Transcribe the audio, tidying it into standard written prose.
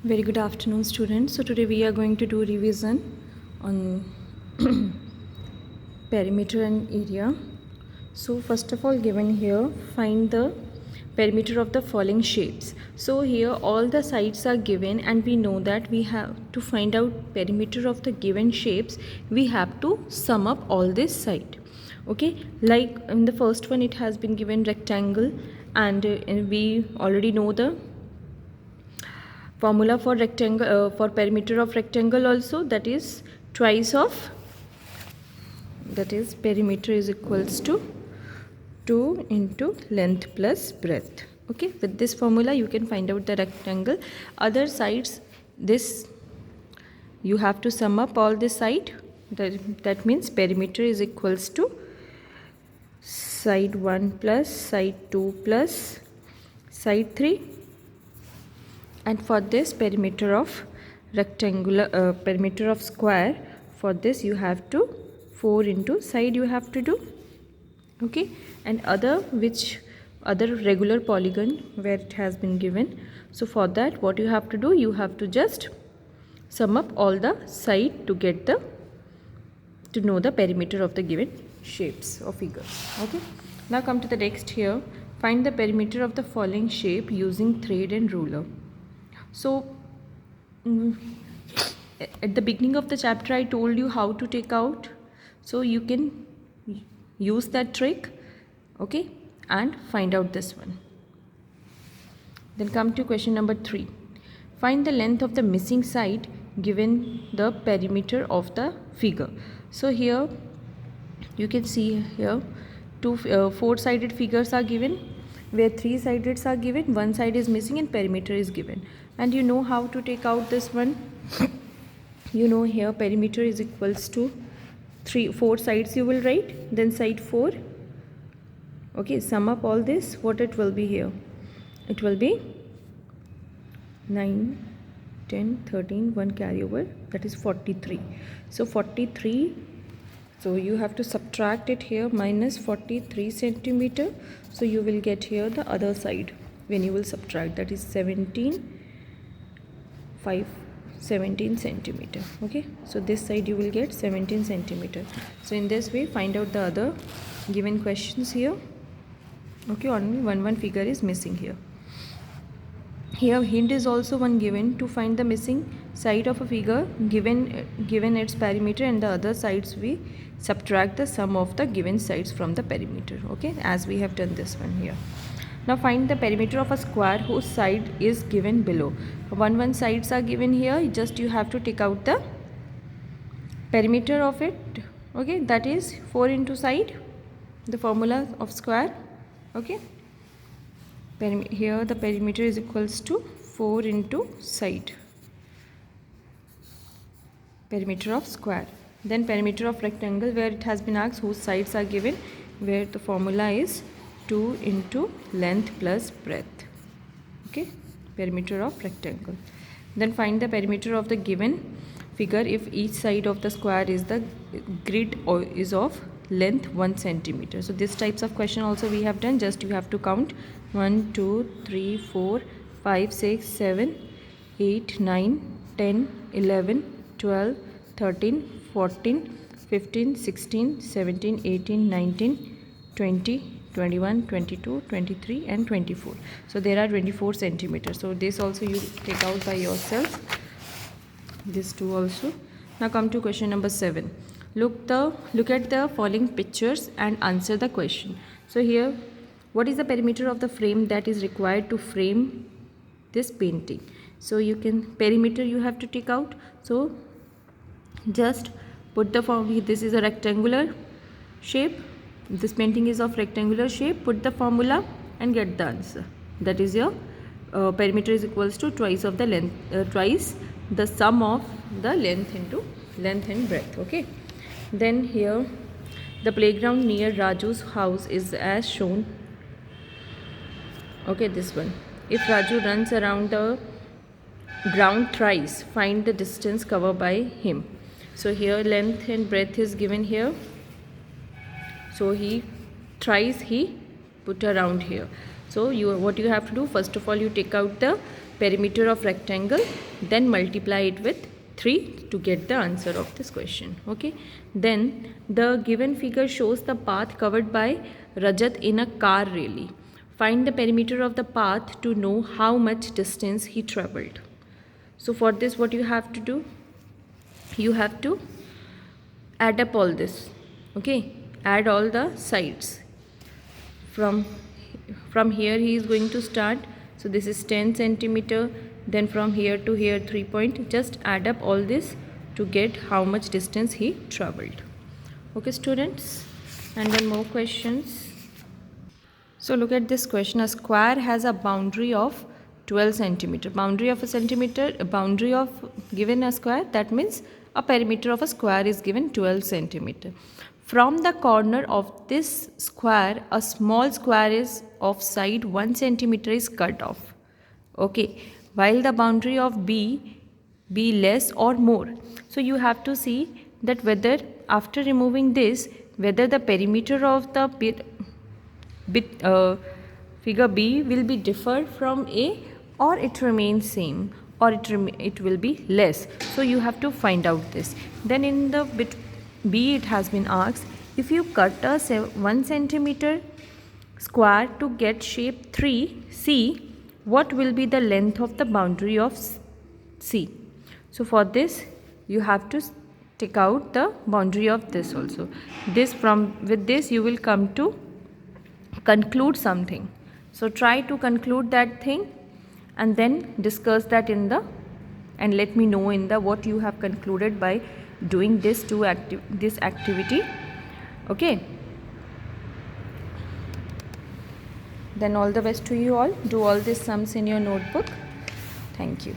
Very good afternoon, students. So today we are going to do revision on perimeter and area. So first of all, given here, find the perimeter of the following shapes. So here all the sides are given, and we know that we have to find out perimeter of the given shapes. We have to sum up all this side. Okay, like in the first one it has been given rectangle, and we already know the formula for rectangle for perimeter of rectangle also, that is twice of, that is perimeter is equals to 2 into length plus breadth. Okay, with this formula you can find out the rectangle. Other sides, this you have to sum up all this side. That means perimeter is equals to side 1 plus side 2 plus side 3. And for this perimeter of rectangular perimeter of square, for this you have to 4 into side you have to do. Okay, and other regular polygon where it has been given, so for that what you have to do, you have to just sum up all the side to get the to know the perimeter of the given shapes or figures. Okay, now come to the next here. Find the perimeter of the following shape using thread and ruler. So at the beginning of the chapter I told you how to take out, so you can use that trick, okay, and find out this one. Then come to question number 3. Find the length of the missing side given the perimeter of the figure. So here you can see here four-sided figures are given, where three sides are given, one side is missing and perimeter is given. And you know how to take out this one. You know here perimeter is equals to 4 sides you will write, then side 4. Okay, sum up all this, what it will be here? It will be 9, 10, 13, 1 carryover, that is 43. So 43, so you have to subtract it here, minus 43 centimeter. So you will get here the other side when you will subtract, that is 17 centimeter. Okay, so this side you will get 17 centimeter. So in this way find out the other given questions here. Okay, only one figure is missing here. Here hint is also one given to find the missing side of a figure given its perimeter, and the other sides we subtract the sum of the given sides from the perimeter. Okay, as we have done this one here. Now find the perimeter of a square whose side is given below. One sides are given here, just you have to take out the perimeter of it. Okay, that is 4 into side, the formula of square. Okay, here the perimeter is equals to 4 into side, perimeter of square. Then perimeter of rectangle, where it has been asked whose sides are given, where the formula is 2 into length plus breadth. Okay, perimeter of rectangle. Then find the perimeter of the given figure if each side of the square is the grid or is of length 1 centimeter. So this types of question also we have done, just you have to count 1 2 3 4 5 6 7 8 9 10 11 12 13 14 15 16 17 18 19 20 21 22 23 and 24. So there are 24 centimeters. So this also you take out by yourself, this two also. Now come to question number 7. Look at the following pictures and answer the question. So here, what is the perimeter of the frame that is required to frame this painting? So you can, perimeter you have to take out. So just put the formula. This is a rectangular shape, this painting is of rectangular shape. Put the formula and get the answer. That is your perimeter is equals to twice of the length, twice the sum of the length into length and breadth. Okay, then here the playground near Raju's house is as shown. Okay, this one. If Raju runs around the ground thrice, find the distance covered by him. So here length and breadth is given here. So he thrice he put around here. So what you have to do, first of all you take out the perimeter of rectangle, then multiply it with 3 to get the answer of this question. Okay, then the given figure shows the path covered by Rajat in a car rally. Find the perimeter of the path to know how much distance he traveled. So for this, what you have to do, you have to add up all this. Okay, add all the sides. From here he is going to start. So this is 10 centimeter. Then from here to here 3 point. Just add up all this to get how much distance he traveled. Okay, students. And then more questions. So look at this question. A square has a boundary of 12 centimeter. Boundary of a centimeter, a boundary of given a square, that means a perimeter of a square is given 12 centimeter. From the corner of this square, a small square is of side 1 centimeter is cut off. Okay, while the boundary of B be less or more. So you have to see that whether after removing this, whether the perimeter of the figure B will be differed from A, or it remains same, or it will be less. So you have to find out this. Then in the bit B, it has been asked, if you cut a 1 centimeter square to get shape 3C, what will be the length of the boundary of C? So for this, you have to take out the boundary of this also. With this you will come to conclude something. So try to conclude that thing and then discuss that and let me know in the what you have concluded by doing this activity. Okay, then all the best to you all. Do all these sums in your notebook. Thank you.